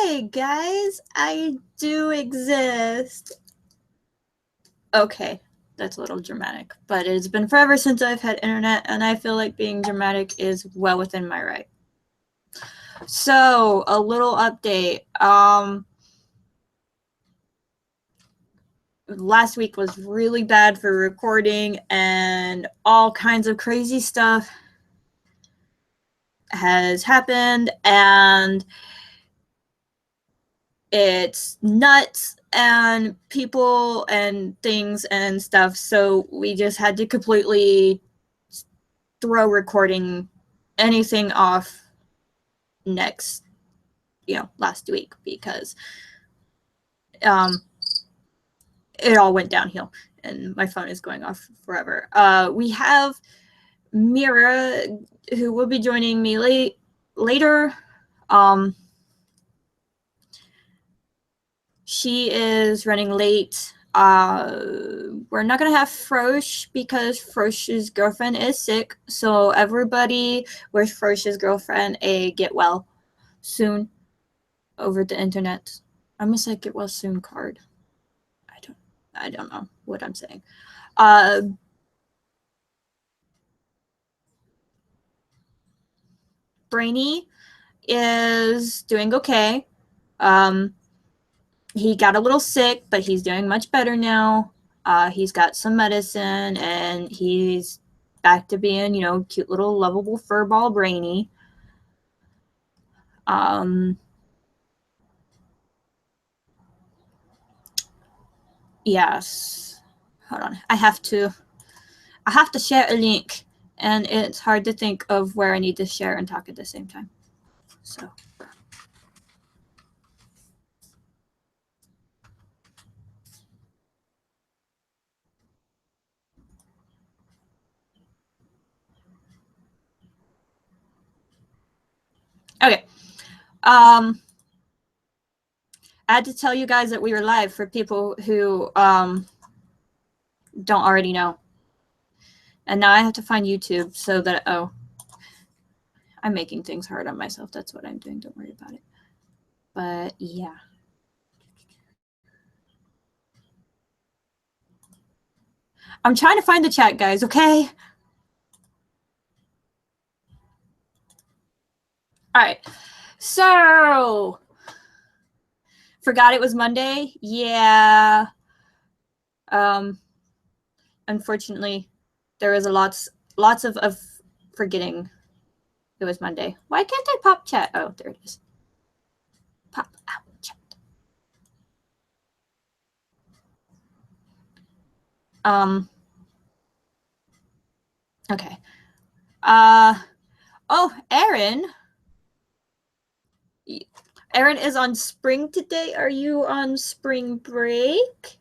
Hi, guys. I do exist. Okay, that's a little dramatic, but it's been forever since I've had internet, and I feel like being dramatic is well within my right. So, a little update. Last week was really bad for recording, and all kinds of crazy stuff has happened, and it's nuts and people and things and stuff, so we just had to completely throw recording anything off last week because it all went downhill and my phone is going off forever. We have Mira, who will be joining me later. She is running late. We're not gonna have Frosh because Frosh's girlfriend is sick. So everybody wish Frosh's girlfriend a get well soon over the internet. I must say get well soon card. I don't know what I'm saying. Brainy is doing okay. He got a little sick, but he's doing much better now. He's got some medicine, and he's back to being, cute little lovable furball Brainy. Yes. Hold on. I have to share a link, and it's hard to think of where I need to share and talk at the same time. So. Okay. I had to tell you guys that we were live for people who don't already know. And now I have to find YouTube so that, I'm making things hard on myself. That's what I'm doing. Don't worry about it. But yeah. I'm trying to find the chat, guys, okay? All right. So, forgot it was Monday? Yeah. Unfortunately, there was lots of forgetting it was Monday. Why can't I pop chat? Oh, there it is. Pop out chat. Okay. Oh, Erin. Erin is on spring today. Are you on spring break?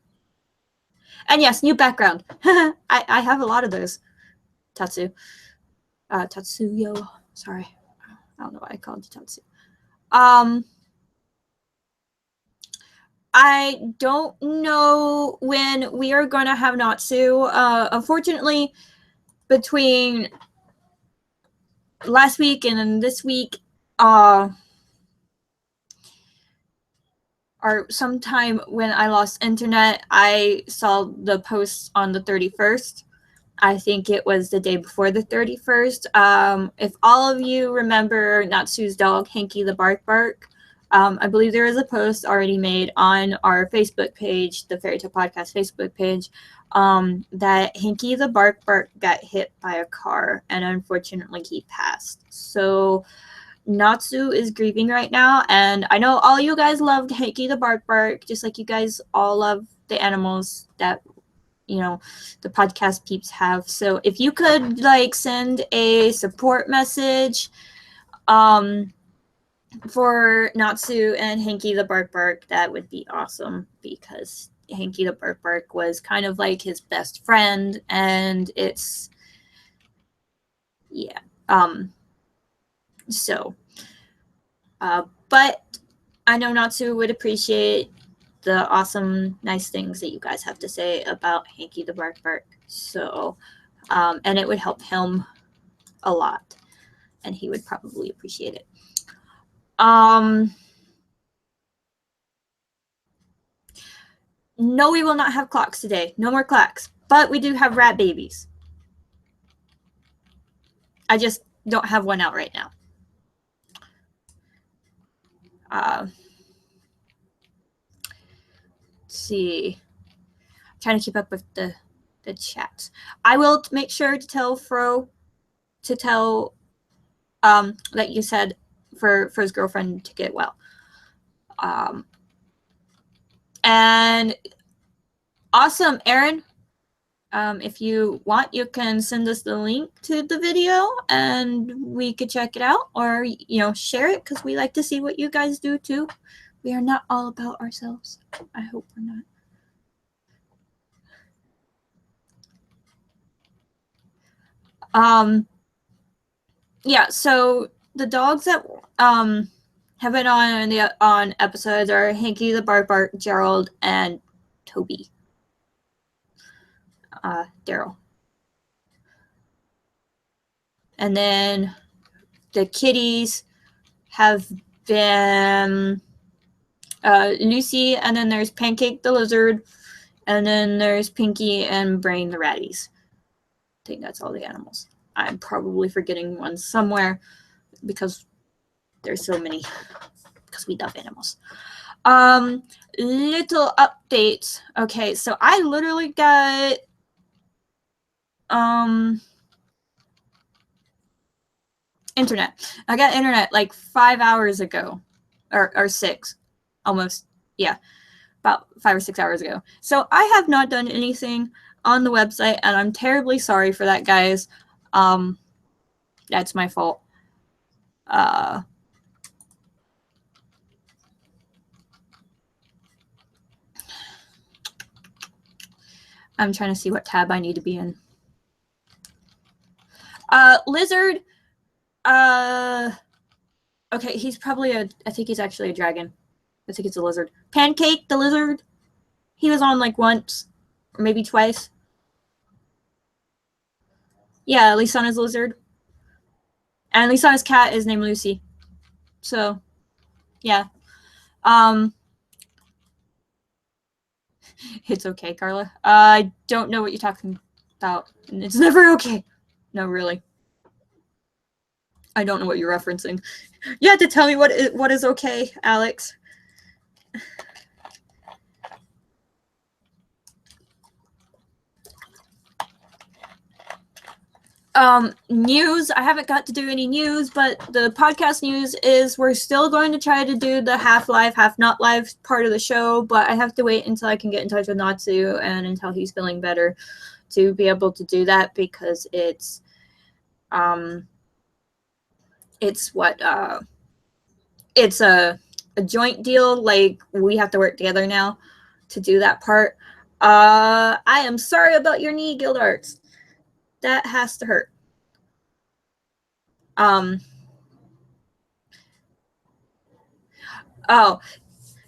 And yes, new background. I have a lot of those. Tatsuyo. Sorry. I don't know why I called you Tatsu. I don't know when we are going to have Natsu. Unfortunately, between last week and then this week, or sometime when I lost internet, I saw the post on the 31st. I think it was the day before the 31st. If all of you remember Natsu's dog, Hanky the Bark Bark, I believe there is a post already made on our Facebook page, the Fairy Tale Podcast Facebook page, that Hanky the Bark Bark got hit by a car and unfortunately he passed. So Natsu is grieving right now, and I know all you guys loved Hanky the Bark Bark, just like you guys all love the animals that the podcast peeps have. So if you could send a support message for Natsu and Hanky the Bark Bark, that would be awesome, because Hanky the Bark Bark was kind of like his best friend, and it's so but I know Natsu would appreciate the awesome, nice things that you guys have to say about Hanky the Bark Bark. So, and it would help him a lot, and he would probably appreciate it. No, we will not have clocks today. No more clocks. But we do have rat babies. I just don't have one out right now. Let's see. I'm trying to keep up with the chat. I will make sure to tell Fro to tell that you said for his girlfriend to get well. And awesome, Aaron. If you want, you can send us the link to the video and we could check it out, or share it, because we like to see what you guys do too. We are not all about ourselves. I hope we're not. Yeah, so the dogs that have been on episodes are Hanky the Bark Bark, Gerald, and Toby. Daryl. And then the kitties have been Lucy, and then there's Pancake the lizard, and then there's Pinky and Brain the ratties. I think that's all the animals. I'm probably forgetting one somewhere because there's so many, because we love animals. Little updates. Okay, so I literally got internet. I got internet like 5 hours ago, or 6, almost. Yeah, about 5 or 6 hours ago. So I have not done anything on the website, and I'm terribly sorry for that, guys. That's my fault. I'm trying to see what tab I need to be in. Lizard. Okay, he's probably I think he's actually a dragon. I think it's a lizard. Pancake the lizard. He was on like once, or maybe twice. Yeah, Lisana's lizard. And Lisana's cat is named Lucy. So, yeah. It's okay, Carla. I don't know what you're talking about. It's never okay. No, really. I don't know what you're referencing. You have to tell me what is okay, Alex. News. I haven't got to do any news, but the podcast news is we're still going to try to do the half live, half not live part of the show, but I have to wait until I can get in touch with Natsu and until he's feeling better to be able to do that, because it's a joint deal. Like, we have to work together now to do that part. I am sorry about your knee, Guild Arts. That has to hurt. Oh,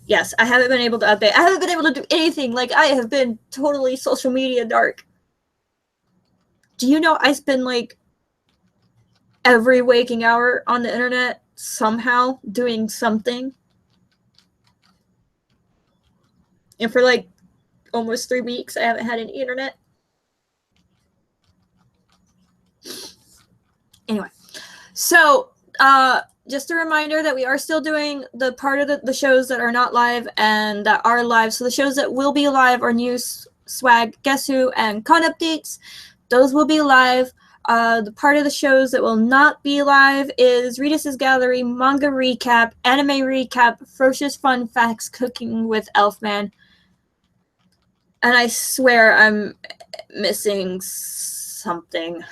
yes, I haven't been able to update. I haven't been able to do anything. Like, I have been totally social media dark. Do you know I spend like every waking hour on the internet somehow doing something? And for like almost 3 weeks, I haven't had any internet. Anyway, so just a reminder that we are still doing the part of the shows that are not live and that are live. So the shows that will be live are News, Swag, Guess Who, and Con Updates. Those will be live. The part of the shows that will not be live is Reedus Gallery, Manga Recap, Anime Recap, Ferocious Fun Facts, Cooking with Elfman. And I swear I'm missing something.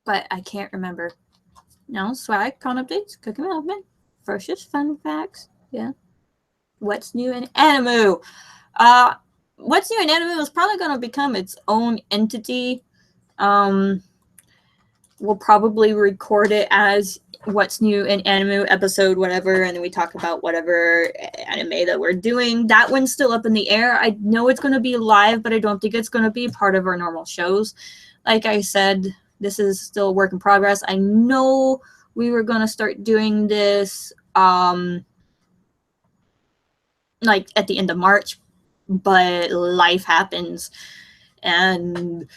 But I can't remember. No, Swag, Con Updates, Cooking with Elfman, Ferocious Fun Facts. Yeah. What's New in Animoo? What's New in Animoo is probably going to become its own entity. We'll probably record it as What's New in Animoo episode whatever, and then we talk about whatever anime that we're doing. That one's still up in the air. I know it's going to be live, but I don't think it's going to be part of our normal shows. Like I said, this is still a work in progress. I know we were going to start doing this like at the end of March, but life happens, and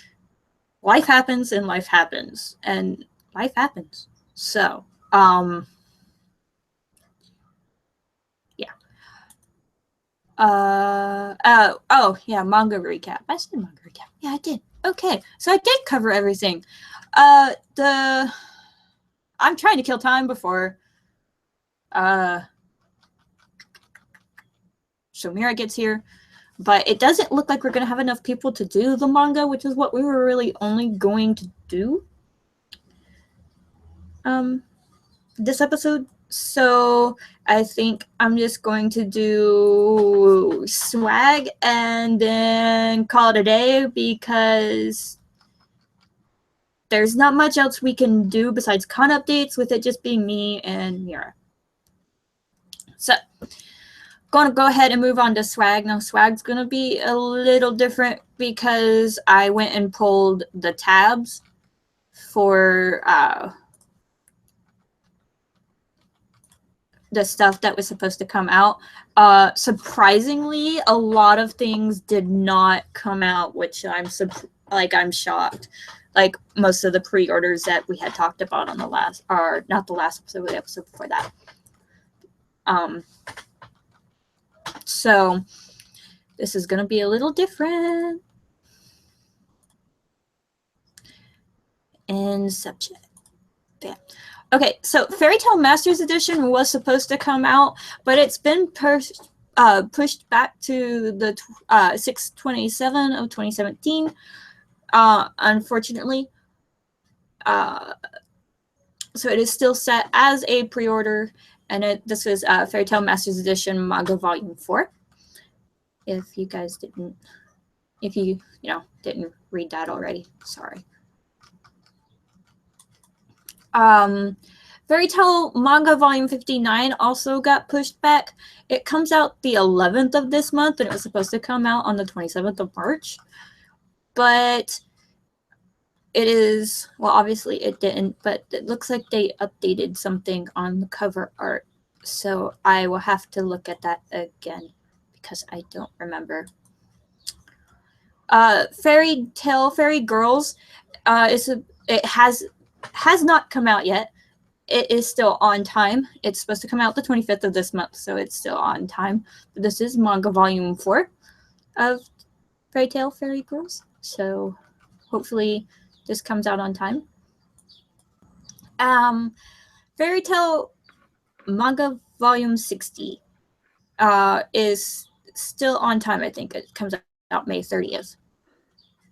life happens, and life happens, and life happens. So, yeah. Oh, yeah, manga recap. I said manga recap. Yeah, I did. Okay, so I did cover everything. I'm trying to kill time before Shamira gets here, but it doesn't look like we're going to have enough people to do the manga, which is what we were really only going to do this episode. So I think I'm just going to do swag and then call it a day, because there's not much else we can do besides con updates with it just being me and Mira. So going to go ahead and move on to swag. Now swag's going to be a little different because I went and pulled the tabs for the stuff that was supposed to come out. Surprisingly, a lot of things did not come out, which I'm shocked. Like most of the pre-orders that we had talked about on the last, or not the last episode, but the episode before that. So this is going to be a little different. And subject. Yeah. Okay, so Fairy Tail Masters Edition was supposed to come out, but it's been pushed back to the 6/27 of 2017. Unfortunately, so it is still set as a pre-order, and this was Fairy Tail Masters Edition Manga Volume 4. If you guys didn't, didn't read that already, sorry. Fairy Tail Manga Volume 59 also got pushed back. It comes out the 11th of this month, and it was supposed to come out on the 27th of March. But it is, well, obviously it didn't, but it looks like they updated something on the cover art. So I will have to look at that again because I don't remember. Fairy Tail Fairy Girls it has not come out yet. It is still on time. It's supposed to come out the 25th of this month, so it's still on time. But this is manga volume 4 of Fairy Tail Fairy Girls, so hopefully this comes out on time. Fairy Tail Manga Volume 60 is still on time. I think it comes out May 30th.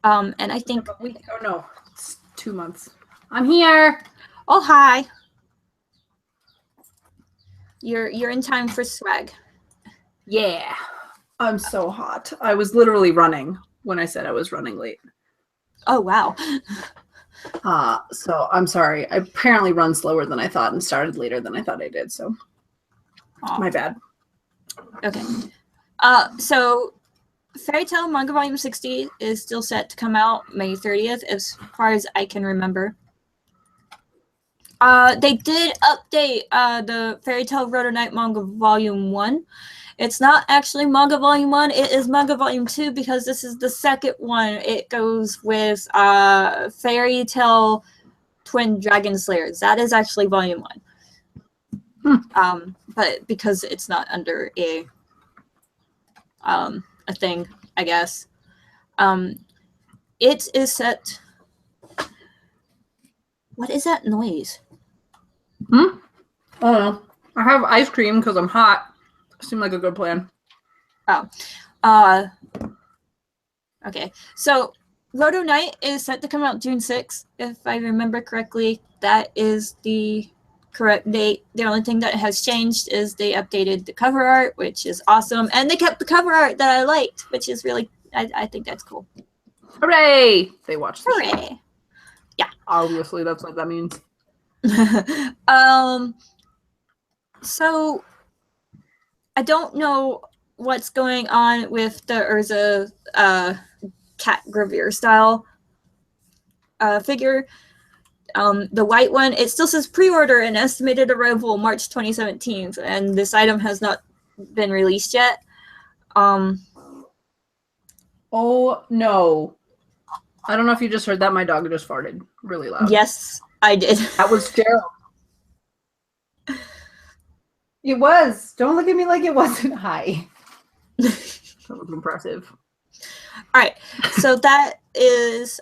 And I think... Oh, no. It's 2 months. I'm here. Oh, hi. You're in time for swag. Yeah. I'm so hot. I was literally running when I said I was running late. Oh, wow. So I'm sorry. I apparently run slower than I thought and started later than I thought I did, so my bad. Okay. So Fairy Tail Manga Volume 60 is still set to come out May 30th, as far as I can remember. They did update the Fairy Tail Roto Knight Manga Volume 1. It's not actually Manga Volume 1, it is Manga Volume 2 because this is the second one. It goes with Fairy Tail Twin Dragon Slayers. That is actually Volume 1. But because it's not under a thing, I guess. It is set... What is that noise? I don't know. I have ice cream because I'm hot. Seemed like a good plan. Oh. Okay. So, Roto Knight is set to come out June 6th, if I remember correctly. That is the correct date. The only thing that has changed is they updated the cover art, which is awesome. And they kept the cover art that I liked, which is really... I think that's cool. Hooray! They watched the Hooray! show. Yeah. Obviously, that's what that means. So I don't know what's going on with the Urza Cat Gravure style figure. The white one, it still says pre-order and estimated arrival March 2017, and this item has not been released yet. Oh no. I don't know if you just heard that. My dog just farted really loud. Yes, I did. That was Gerald. It was. Don't look at me like it wasn't. Hi. That was impressive. All right. So that is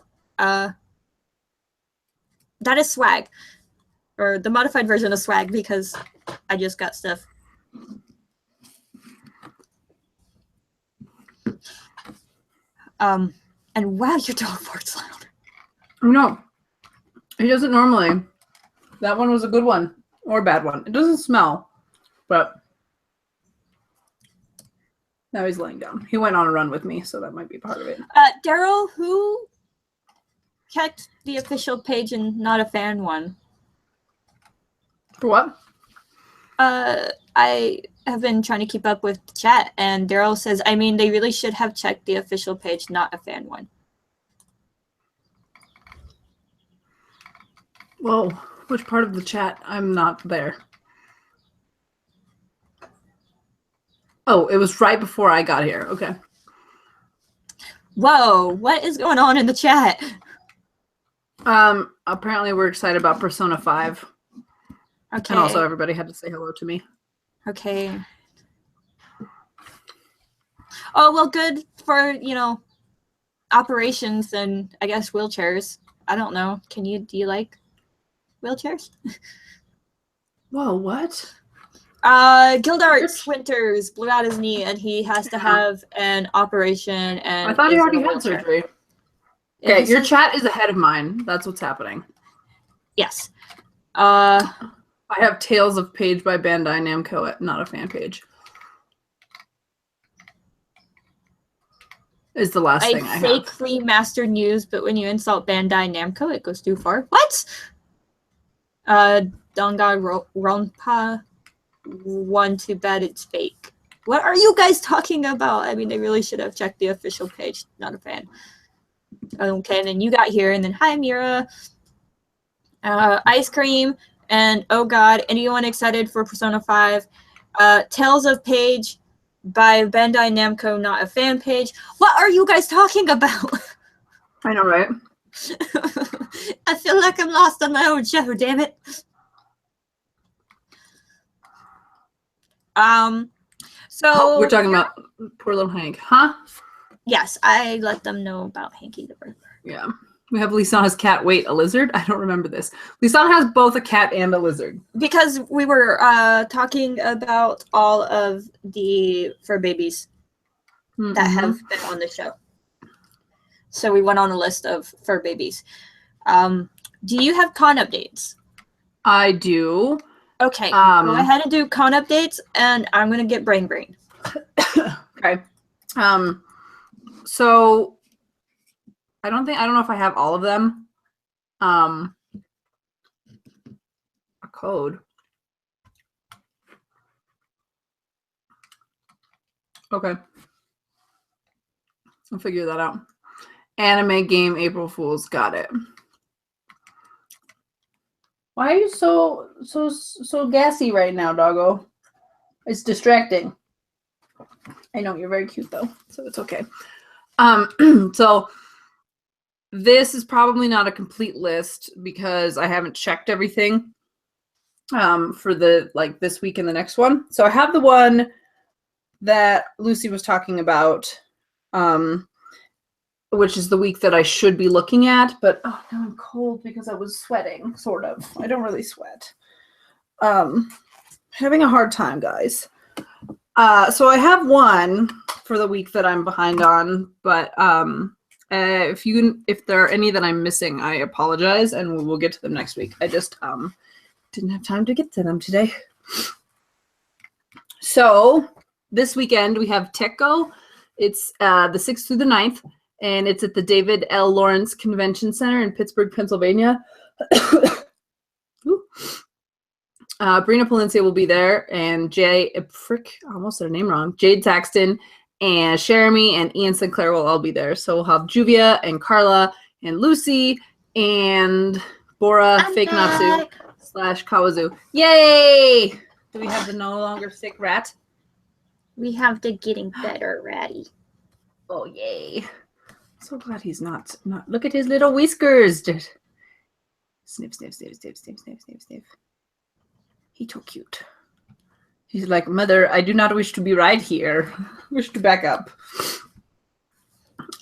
swag, or the modified version of swag, because I just got stuff. And wow, your dog farts loud. No, he doesn't normally. That one was a good one or a bad one. It doesn't smell, but now he's laying down. He went on a run with me, so that might be part of it. Daryl, who checked the official page and not a fan one? For what? I have been trying to keep up with the chat, and Daryl says, I mean, they really should have checked the official page, not a fan one. Whoa, which part of the chat? I'm not there. Oh, it was right before I got here. Okay. Whoa, what is going on in the chat? Apparently we're excited about Persona 5. Okay. And also everybody had to say hello to me. Okay. Oh, well, good for, you know, operations and I guess wheelchairs. I don't know. Do you like wheelchairs? Whoa, what? Gildarts Winters blew out his knee and he has to have an operation, and I thought he already had surgery. Okay, your chat is ahead of mine. That's what's happening. Yes. I have Tales of Page by Bandai Namco, not a fan page. Is the last thing I have. I fakely mastered news, but when you insult Bandai Namco, it goes too far. What? Donga Ronpa one, too bad it's fake. What are you guys talking about? I mean, they really should have checked the official page. Not a fan. Okay, and then you got here, and then hi, Mira. Ice cream. And oh god, anyone excited for Persona 5? Tales of Page by Bandai Namco, not a fan page. What are you guys talking about? I know, right? I feel like I'm lost on my own show, damn it. So we're talking about poor little Hank, huh? Yes, I let them know about Hanky the Burglar. Yeah. We have Lisana's cat. Wait, a lizard? I don't remember this. Lisana has both a cat and a lizard. Because we were talking about all of the fur babies that have been on the show. So we went on a list of fur babies. Do you have con updates? I do. Okay, go ahead and do con updates, and I'm going to get brain. Okay. So I don't know if I have all of them. A code. Okay. I'll figure that out. Anime game April Fools. Got it. Why are you so gassy right now, doggo? It's distracting. I know you're very cute though, so it's okay. So this is probably not a complete list because I haven't checked everything for the this week and the next one. So I have the one that Lucy was talking about, which is the week that I should be looking at, but oh, now I'm cold because I was sweating, sort of. I don't really sweat. Having a hard time, guys. So I have one for the week that I'm behind on, but if there are any that I'm missing, I apologize, and we will get to them next week. I just didn't have time to get to them today. So this weekend we have TechGo. It's the 6th through the 9th, and it's at the David L. Lawrence Convention Center in Pittsburgh, Pennsylvania. Brina Palencia will be there, and I almost said her name wrong. Jade Saxton and Jeremy and Ian Sinclair will all be there. So we'll have Juvia and Carla and Lucy and Bora Fake Natsu / Kawazu. Yay! Do we have the no longer sick rat? We have the getting better ready. Oh, yay. So glad he's not. Look at his little whiskers. Snip, snip, snip, snip, snip, snip, snip, snip. He's so cute. He's like, Mother, I do not wish to be right here. Wish to back up.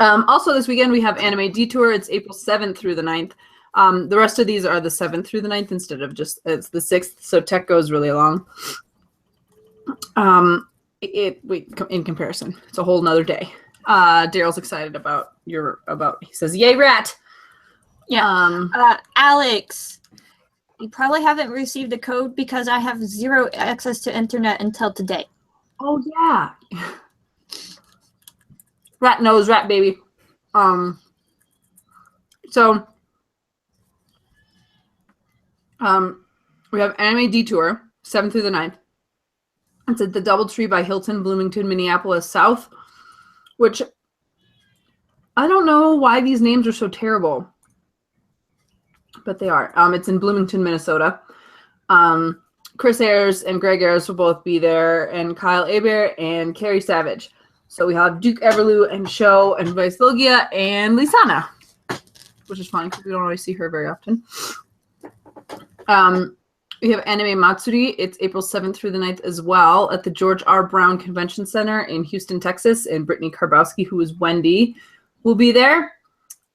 Also, this weekend we have Anime Detour. It's April 7th through the 9th. The rest of these are the 7th through the 9th instead of just, it's the 6th, so tech goes really long. In comparison, it's a whole nother day. Daryl's excited about he says, yay, rat! Yeah. Alex, you probably haven't received a code because I have zero access to internet until today. Oh, yeah. Rat knows, rat baby. So we have Anime Detour, 7th through the 9th. It's at the Doubletree by Hilton, Bloomington, Minneapolis South, which I don't know why these names are so terrible, but they are. It's in Bloomington, Minnesota. Chris Ayers and Greg Ayers will both be there, and Kyle Aber and Carrie Savage. So we have Duke Everlew and Sho and Vice Logia and Lisana, which is fun because we don't always see her very often. We have Anime Matsuri. It's April 7th through the 9th as well at the George R. Brown Convention Center in Houston, Texas. And Brittany Karbowski, who is Wendy, will be there.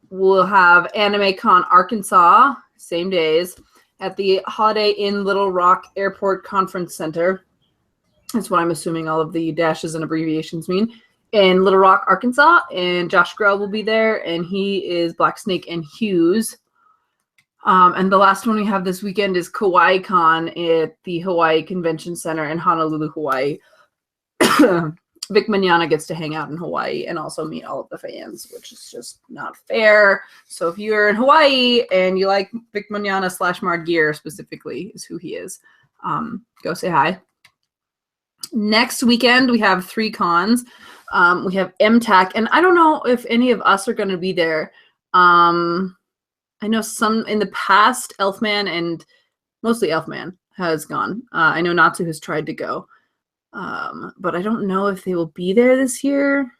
We'll have Anime Con Arkansas, same days, at the Holiday Inn Little Rock Airport Conference Center. That's what I'm assuming all of the dashes and abbreviations mean. In Little Rock, Arkansas. And Josh Grell will be there, and he is Black Snake and Hughes. And the last one we have this weekend is Kawaii Con at the Hawaii Convention Center in Honolulu, Hawaii. Vic Mignogna gets to hang out in Hawaii and also meet all of the fans, which is just not fair. So if you're in Hawaii and you like Vic Mignogna / Mark Gear specifically is who he is, go say hi. Next weekend, we have 3 cons. We have MTAC, and I don't know if any of us are going to be there. I know some in the past, Elfman and mostly Elfman has gone. I know Natsu has tried to go, but I don't know if they will be there this year.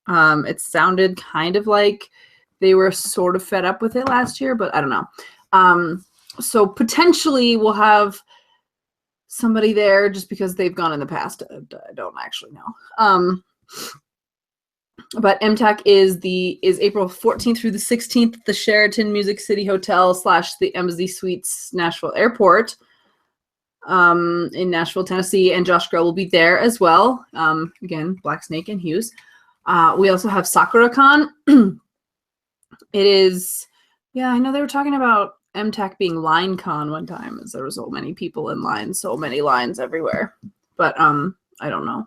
It sounded kind of like they were sort of fed up with it last year, but I don't know. So potentially we'll have somebody there just because they've gone in the past. I don't actually know. But MTAC is April 14th through the 16th at the Sheraton Music City Hotel / the Embassy Suites Nashville Airport in Nashville, Tennessee. And Josh Grell will be there as well. Again, Black Snake and Hughes. We also have SakuraCon. It is, yeah, I know they were talking about MTAC being LineCon one time, as there were so many people in line, so many lines everywhere. But I don't know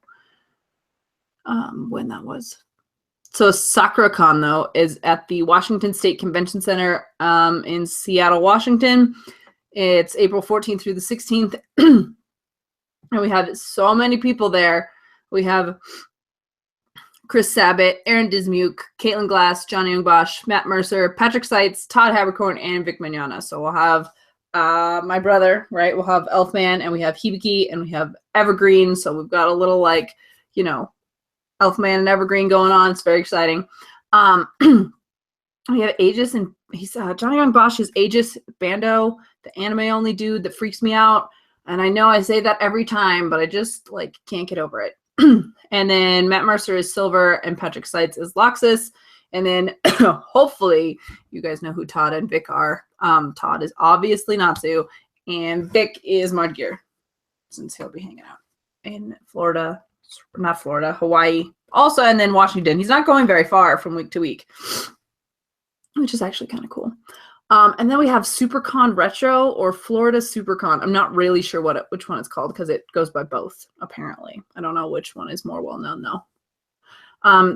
when that was. So SakuraCon, though, is at the Washington State Convention Center in Seattle, Washington. It's April 14th through the 16th. And we have so many people there. We have Chris Sabat, Aaron Dismuke, Caitlin Glass, Johnny Youngbosch, Matt Mercer, Patrick Seitz, Todd Habercorn, and Vic Mignogna. So we'll have my brother, right? We'll have Elfman, and we have Hibiki, and we have Evergreen. So we've got a little, like, you know, Elfman and Evergreen going on. It's very exciting. We have Aegis, and he's Johnny Young Bosch is Aegis Bando, the anime only dude that freaks me out. And I know I say that every time, but I just like can't get over it. And then Matt Mercer is Silver, and Patrick Seitz is Loxus. And then hopefully you guys know who Todd and Vic are. Todd is obviously Natsu, and Vic is Mudgear, since he'll be hanging out in Florida. Not Florida, Hawaii. Also, and then Washington. He's not going very far from week to week, which is actually kind of cool. And then we have SuperCon Retro or Florida SuperCon. I'm not really sure which one it's called because it goes by both, apparently. I don't know which one is more well-known, though.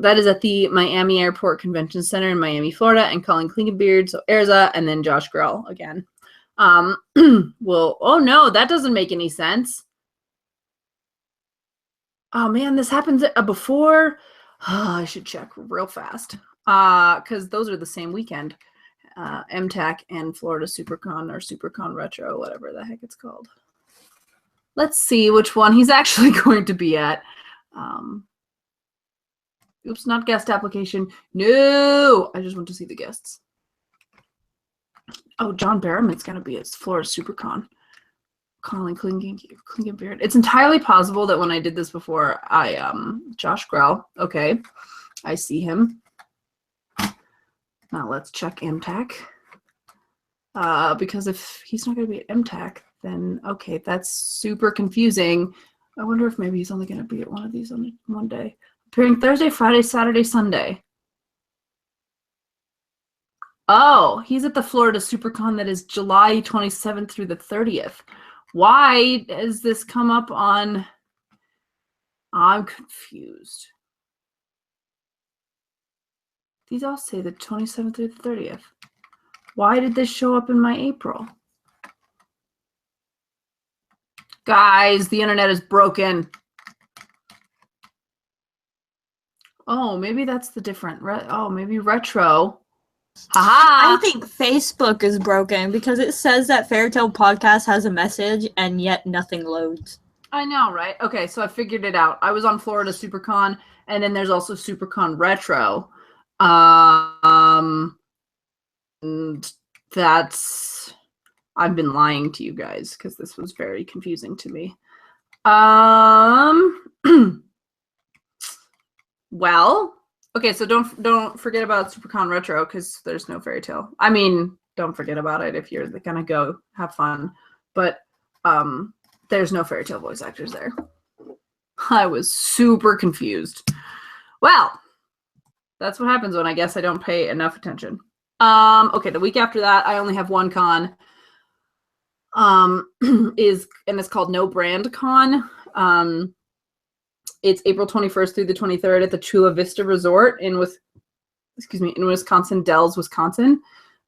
That is at the Miami Airport Convention Center in Miami, Florida, and Colin Klinkenbeard, so Erza, and then Josh Grell again. Well, oh no, that doesn't make any sense. Oh man, this happens before. Oh, I should check real fast because those are the same weekend. MTAC and Florida SuperCon or SuperCon Retro, whatever the heck it's called. Let's see which one he's actually going to be at. Oops, not guest application. No, I just want to see the guests. Oh, John Barrowman's gonna be at Florida SuperCon. Colin Klingenbeard. It's entirely possible that when I did this before, Josh Grell. Okay, I see him. Now let's check MTAC. Because if he's not gonna be at MTAC, then okay, that's super confusing. I wonder if maybe he's only gonna be at one of these on one day. Appearing Thursday, Friday, Saturday, Sunday. Oh, he's at the Florida SuperCon that is July 27th through the 30th. Why does this come up on? I'm confused. These all say the 27th through the 30th. Why did this show up in my April? Guys, the internet is broken. Oh, maybe that's the different. Maybe retro. Haha! I think Facebook is broken because it says that Fairytale Podcast has a message and yet nothing loads. I know, right? Okay, so I figured it out. I was on Florida SuperCon, and then there's also SuperCon Retro. And that's... I've been lying to you guys because this was very confusing to me. Well... Okay, so don't forget about SuperCon Retro because there's no fairy tale. I mean, don't forget about it if you're gonna go have fun, but there's no fairy tale voice actors there. I was super confused. Well, that's what happens when I guess I don't pay enough attention. Okay, the week after that, I only have one con. And it's called No Brand Con. It's April 21st through the 23rd at the Chula Vista Resort in Wisconsin Dells, Wisconsin.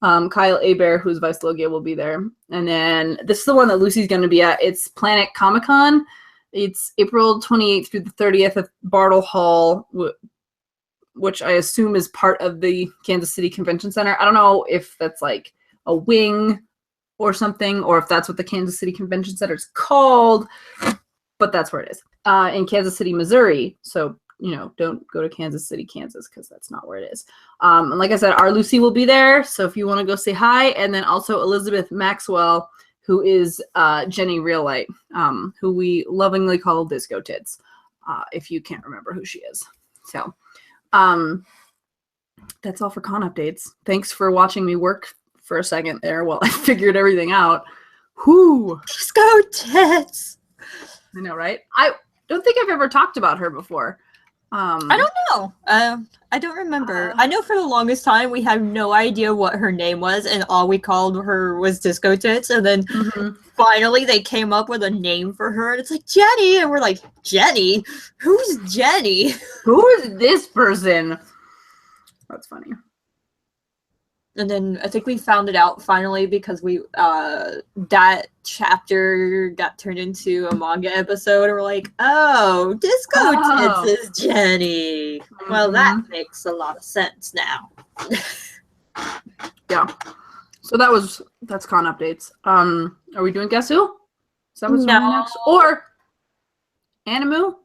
Kyle Abear, who's Vice Logia, will be there. And then this is the one that Lucy's going to be at. It's Planet Comic Con. It's April 28th through the 30th at Bartle Hall, which I assume is part of the Kansas City Convention Center. I don't know if that's like a wing or something, or if that's what the Kansas City Convention Center is called, but that's where it is. In Kansas City, Missouri. So, don't go to Kansas City, Kansas, because that's not where it is. And like I said, our Lucy will be there. So if you want to go say hi. And then also Elizabeth Maxwell, who is Jenny Reallight, who we lovingly call Disco Tits, if you can't remember who she is. So that's all for con updates. Thanks for watching me work for a second there while I figured everything out. Whoo! Disco Tits! I know, right? I don't think I've ever talked about her before. I don't know. I don't remember. I know for the longest time we had no idea what her name was, and all we called her was Disco Tits. And then finally they came up with a name for her, and it's like Jenny, and we're like, Jenny? Who's Jenny? Who is this person? That's funny. And then I think we found it out finally because we that chapter got turned into a manga episode, and we're like, oh, Disco Tits is Jenny. Well, that makes a lot of sense now. Yeah. So that's con updates. Are we doing Guess Who? Is that what's coming next? Or Animoo?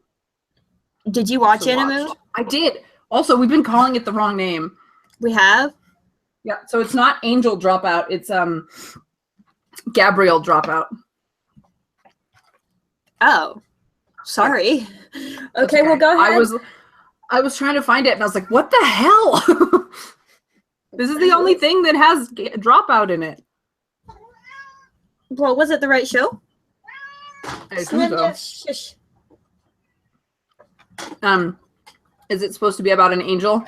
Did you watch Animoo? I did. Also, we've been calling it the wrong name. We have? Yeah, so it's not Angel Dropout, it's Gabrielle Dropout. Oh. Sorry. Okay, well go ahead. I was trying to find it and I was like, what the hell? This is the only thing that has Dropout in it. Well, was it the right show? I assume so. Is it supposed to be about an angel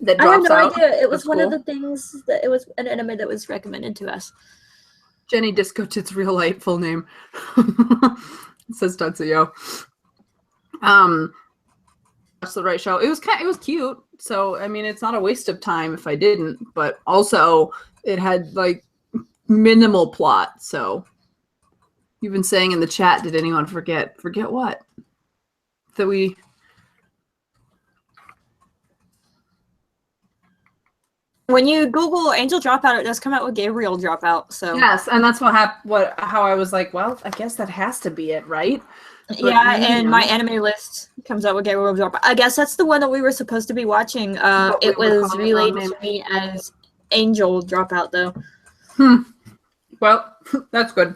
that drops out? I have no idea. It was one of the things that it was an anime that was recommended to us. Jenny Disco Tits Real Light, full name. It says Tatsuyo. That's the right show. It was cute. So I mean, it's not a waste of time if I didn't. But also, it had like minimal plot. So you've been saying in the chat, did anyone forget? Forget what? That we. When you Google Angel Dropout, it does come out with Gabriel Dropout. So yes, and that's how I was like, well, I guess that has to be it, right? But yeah, and my anime list comes out with Gabriel Dropout. I guess that's the one that we were supposed to be watching. It was relayed to me as Angel Dropout, though. Well, that's good.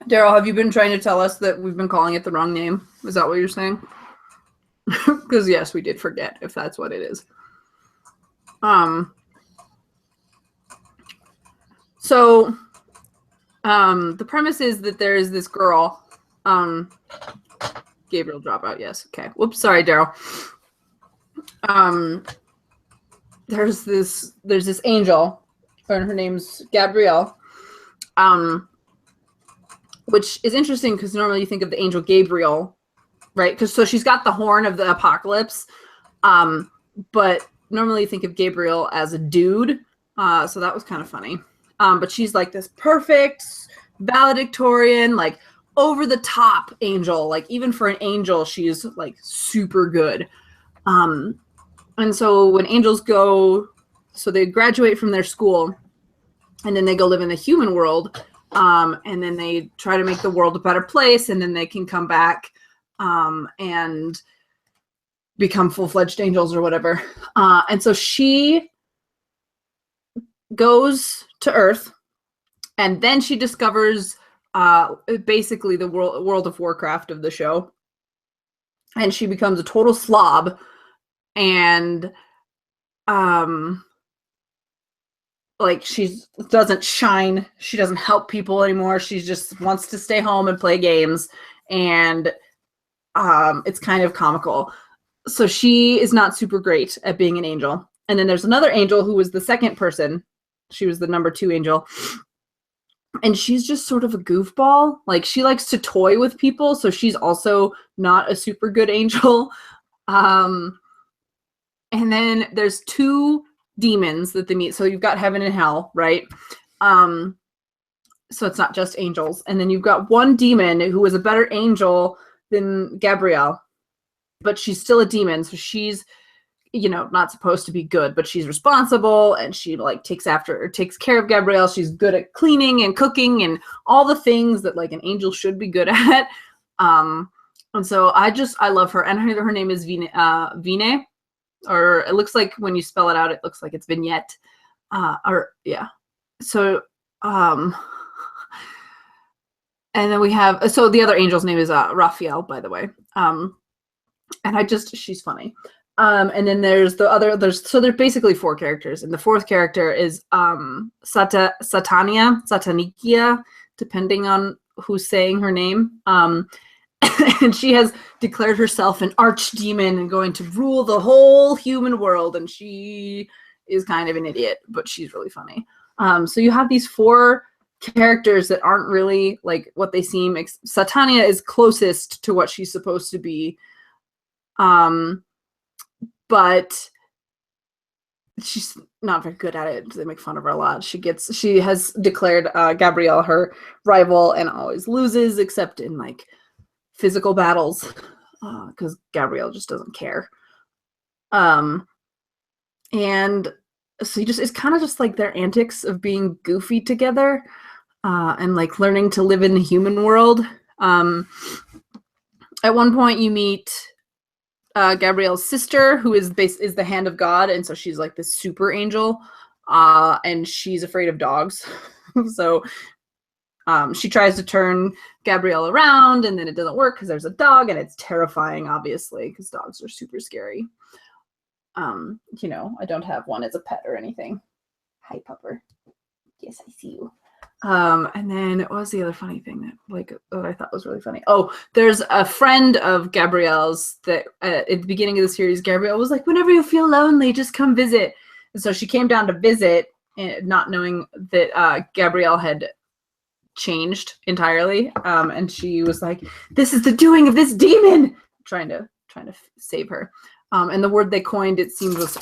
Daryl, have you been trying to tell us that we've been calling it the wrong name? Is that what you're saying? Because yes, we did forget, if that's what it is. So the premise is that there is this girl, Gabriel Dropout, yes. Okay. Whoops, sorry, Daryl. There's this angel, and her name's Gabrielle. Which is interesting because normally you think of the angel Gabriel, right? Because so she's got the horn of the apocalypse, but normally you think of Gabriel as a dude. So that was kind of funny. But she's like this perfect valedictorian, like over the top angel. Like even for an angel, she's like super good. And so when angels so they graduate from their school, and then they go live in the human world. And then they try to make the world a better place, and then they can come back and become full-fledged angels or whatever. And so she goes to Earth, and then she discovers basically the World of Warcraft of the show, and she becomes a total slob, and like she doesn't shine. She doesn't help people anymore. She just wants to stay home and play games. And it's kind of comical. So she is not super great at being an angel. And then there's another angel who was the second person. She was the number 2 angel. And she's just sort of a goofball. Like she likes to toy with people. So she's also not a super good angel. And then there's 2 demons that they meet. So you've got heaven and hell, right? So it's not just angels. And then you've got one demon who is a better angel than Gabrielle, but she's still a demon. So she's, not supposed to be good, but she's responsible, and she like takes care of Gabrielle. She's good at cleaning and cooking and all the things that like an angel should be good at. And so I love her. And her name is Vine. Or it looks like when you spell it out, it looks like it's vignette. So, and then we have, so the other angel's name is Raphael, by the way. And she's funny. And then there's so there's basically 4 characters. And the 4th character is Satanikia, depending on who's saying her name. And she has declared herself an archdemon and going to rule the whole human world. And she is kind of an idiot, but she's really funny. So you have these 4 characters that aren't really like what they seem. Satania is closest to what she's supposed to be. But she's not very good at it. They make fun of her a lot. She has declared Gabrielle her rival and always loses, except in like physical battles, because Gabrielle just doesn't care. And so it's kind of just like their antics of being goofy together, and like learning to live in the human world. At one point you meet Gabrielle's sister, who is the hand of God, and so she's like this super angel, and she's afraid of dogs. So she tries to turn Gabrielle around, and then it doesn't work because there's a dog, and it's terrifying, obviously, because dogs are super scary. I don't have one as a pet or anything. Hi, pupper. Yes, I see you. And then what was the other funny thing that I thought was really funny? Oh, there's a friend of Gabrielle's that at the beginning of the series, Gabrielle was like, whenever you feel lonely, just come visit. And so she came down to visit, not knowing that Gabrielle had changed entirely. And she was like, this is the doing of this demon, trying to save her. And the word they coined, it seemed, was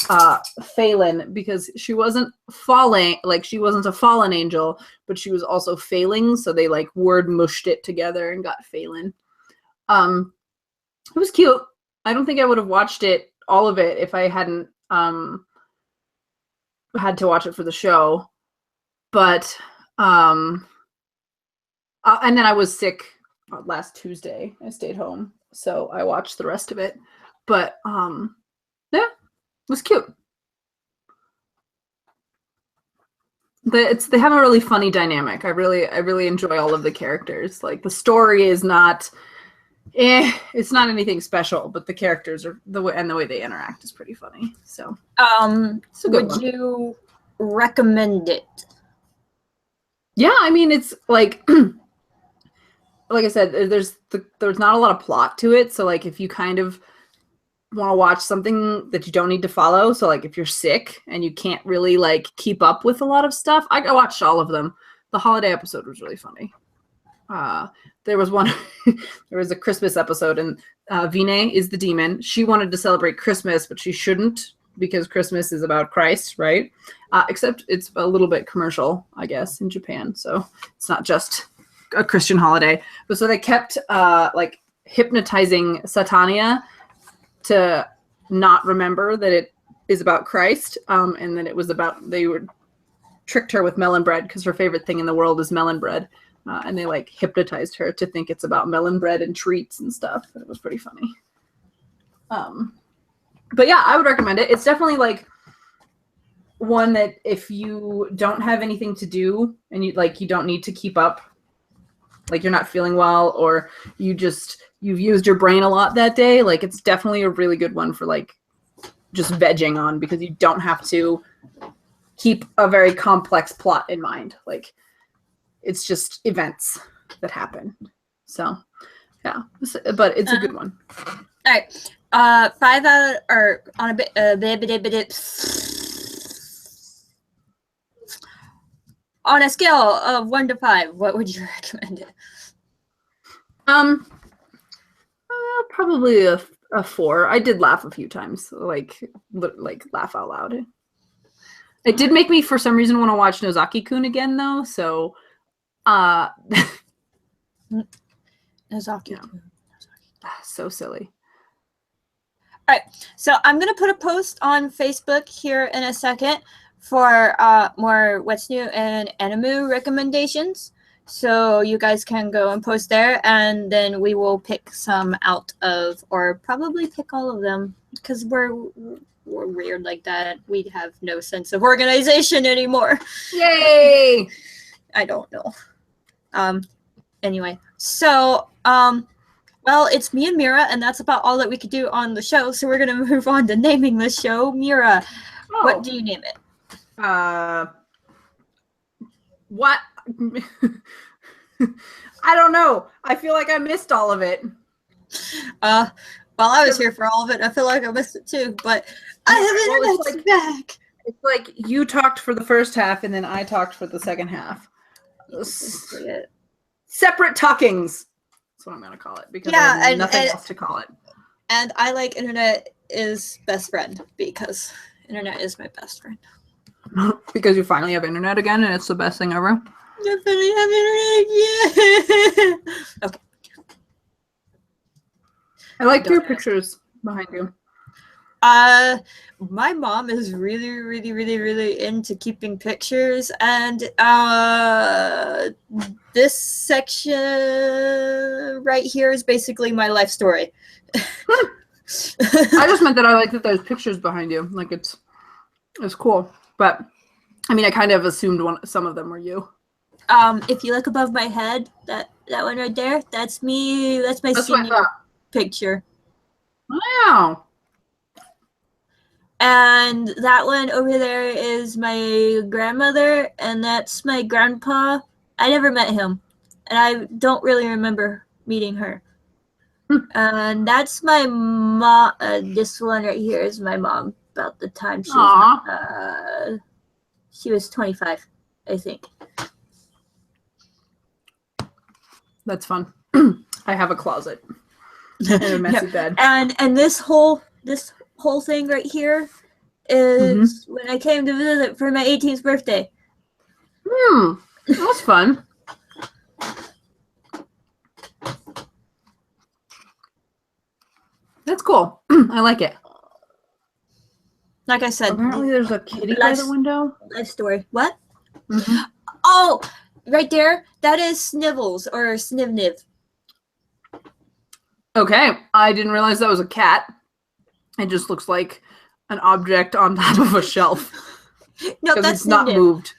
Phelan, because she wasn't falling, like she wasn't a fallen angel, but she was also failing. So they like word mushed it together and got Phelan. It was cute. I don't think I would have watched it all of it if I hadn't had to watch it for the show. But and then I was sick last Tuesday. I stayed home, so I watched the rest of it. But yeah, it was cute. They have a really funny dynamic. I really enjoy all of the characters. Like the story is not, it's not anything special, but the characters are the way they interact is pretty funny. So it's a good would you recommend it? Yeah, I mean it's like like I said, there's not a lot of plot to it. So like if you kind of want to watch something that you don't need to follow, so like if you're sick and you can't really like keep up with a lot of stuff, I watched all of them. The holiday episode was really funny. There was one there was a Christmas episode, and Vine is the demon. She wanted to celebrate Christmas, but she shouldn't because Christmas is about Christ, right? Except it's a little bit commercial, I guess, in Japan, so it's not just a Christian holiday. But so they kept like hypnotizing Satania to not remember that it is about Christ, and that it was about, they were tricked her with melon bread because her favorite thing in the world is melon bread, and they like hypnotized her to think it's about melon bread and treats and stuff. And it was pretty funny. But yeah, I would recommend it. It's definitely like one that if you don't have anything to do and you don't need to keep up, like you're not feeling well, or you've used your brain a lot that day, like it's definitely a really good one for like just vegging on, because you don't have to keep a very complex plot in mind. Like it's just events that happen. So yeah, but it's a good one. All right. 5 out or on a bit on a scale of 1 to 5, what would you recommend it? Probably a 4. I did laugh a few times, like laugh out loud. It did make me, for some reason, want to watch Nozaki-kun again, though. So, Nozaki-kun. So silly. All right, so I'm gonna put a post on Facebook here in a second for more what's new and Animoo recommendations. So you guys can go and post there, and then we will pick some out of, or probably pick all of them, because we're weird like that. We have no sense of organization anymore. Yay! I don't know. Anyway, so well, it's me and Mira, and that's about all that we could do on the show. So we're gonna move on to naming the show. Mira, what do you name it? What? I don't know. I feel like I missed all of it. Well, I was here for all of it. I feel like I missed it too, but I have internet back. It's like you talked for the first half, and then I talked for the second half. Separate talkings. That's what I'm going to call it, because I have nothing else to call it. And I like internet is best friend, because internet is my best friend. Because you finally have internet again, and it's the best thing ever. I finally have internet again. Okay. I like your pictures behind you. My mom is really into keeping pictures, and this section right here is basically my life story. I just meant that I like that there's pictures behind you. Like it's cool. But I mean, I kind of assumed some of them were you. If you look above my head, that one right there, that's me. That's my senior picture. Wow. And that one over there is my grandmother, and that's my grandpa. I never met him, and I don't really remember meeting her. And that's my mom. This one right here is my mom. About the time she was 25, I think. That's fun. I have a closet and a messy bed. And this whole thing right here is when I came to visit for my 18th birthday. That's fun. That's cool. I like it. Like I said, Apparently there's a kitty by the window. Life story. What? Mm-hmm. Oh, right there. That is Snivels or Snivniv. Okay, I didn't realize that was a cat. It just looks like an object on top of a shelf. No, because that's it's not Snivniv. moved.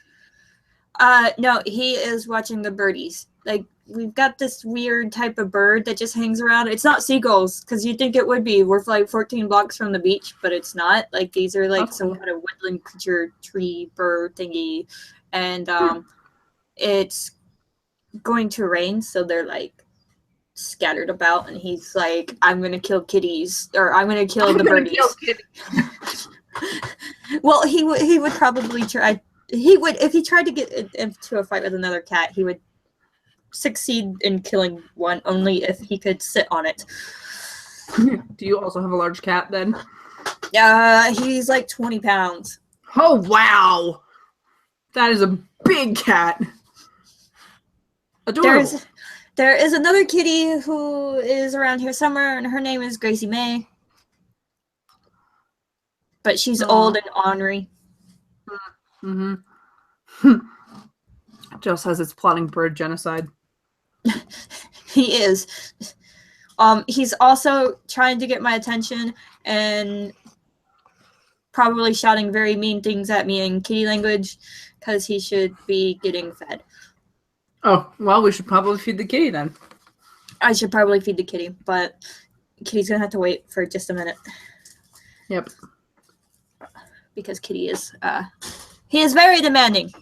No, he is watching the birdies. Like, we've got this weird type of bird that just hangs around. It's not seagulls, because you'd think it would be. We're like 14 blocks from the beach, but it's not. Like, these are like some kind of woodland creature, tree, bird thingy. And it's going to rain, so they're like scattered about, and he's like, I'm gonna kill kitties, or I'm gonna kill the birdies. Well, he would probably try. He would, if he tried to get into a fight with another cat, he would succeed in killing one only if he could sit on it. Do you also have a large cat then? He's like 20 pounds. Oh, wow. That is a big cat. Adorable. There is another kitty who is around here somewhere, and her name is Gracie May. But she's old and ornery. Mm-hmm. Just as it's plotting bird genocide. He is. He's also trying to get my attention and probably shouting very mean things at me in kitty language because he should be getting fed. Oh, well, we should probably feed the kitty then. I should probably feed the kitty, but Kitty's gonna have to wait for just a minute. Yep. Because Kitty is he is very demanding.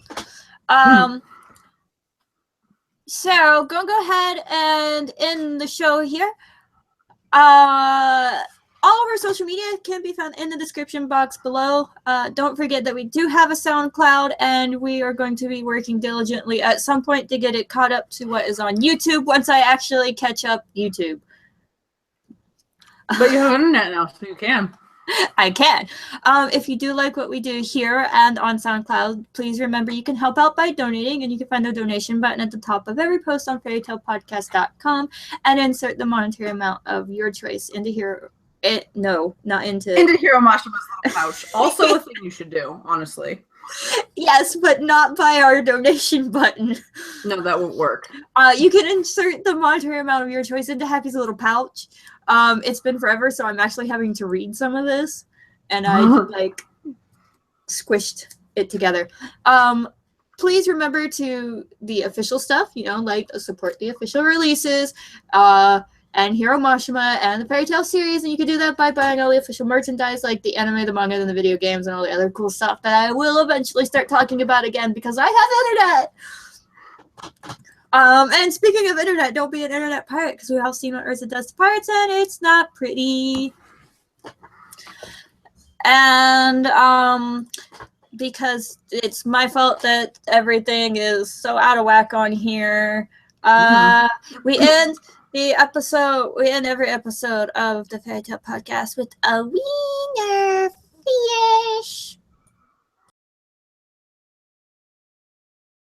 So gonna go ahead and end the show here. All of our social media can be found in the description box below. Don't forget that we do have a SoundCloud, and we are going to be working diligently at some point to get it caught up to what is on YouTube once I actually catch up YouTube. But you have internet now, so you can. I can. If you do like what we do here and on SoundCloud, please remember you can help out by donating, and you can find the donation button at the top of every post on fairytalepodcast.com and insert the monetary amount of your choice into here. Not into Hiro Mashima's little pouch. Also a thing you should do, honestly. Yes, but not by our donation button. No, that won't work. You can insert the monetary amount of your choice into Happy's little pouch. It's been forever, so I'm actually having to read some of this, and I like squished it together. Please remember to the official stuff, like support the official releases, and Hiro Mashima and the Fairy Tail series, and you can do that by buying all the official merchandise, like the anime, the manga, and the video games, and all the other cool stuff that I will eventually start talking about again because I have internet. And speaking of internet, don't be an internet pirate, because we've all seen what Urza does to pirates, and it's not pretty. And because it's my fault that everything is so out of whack on here, we end every episode of the Fairy Tale Podcast with a wiener fish.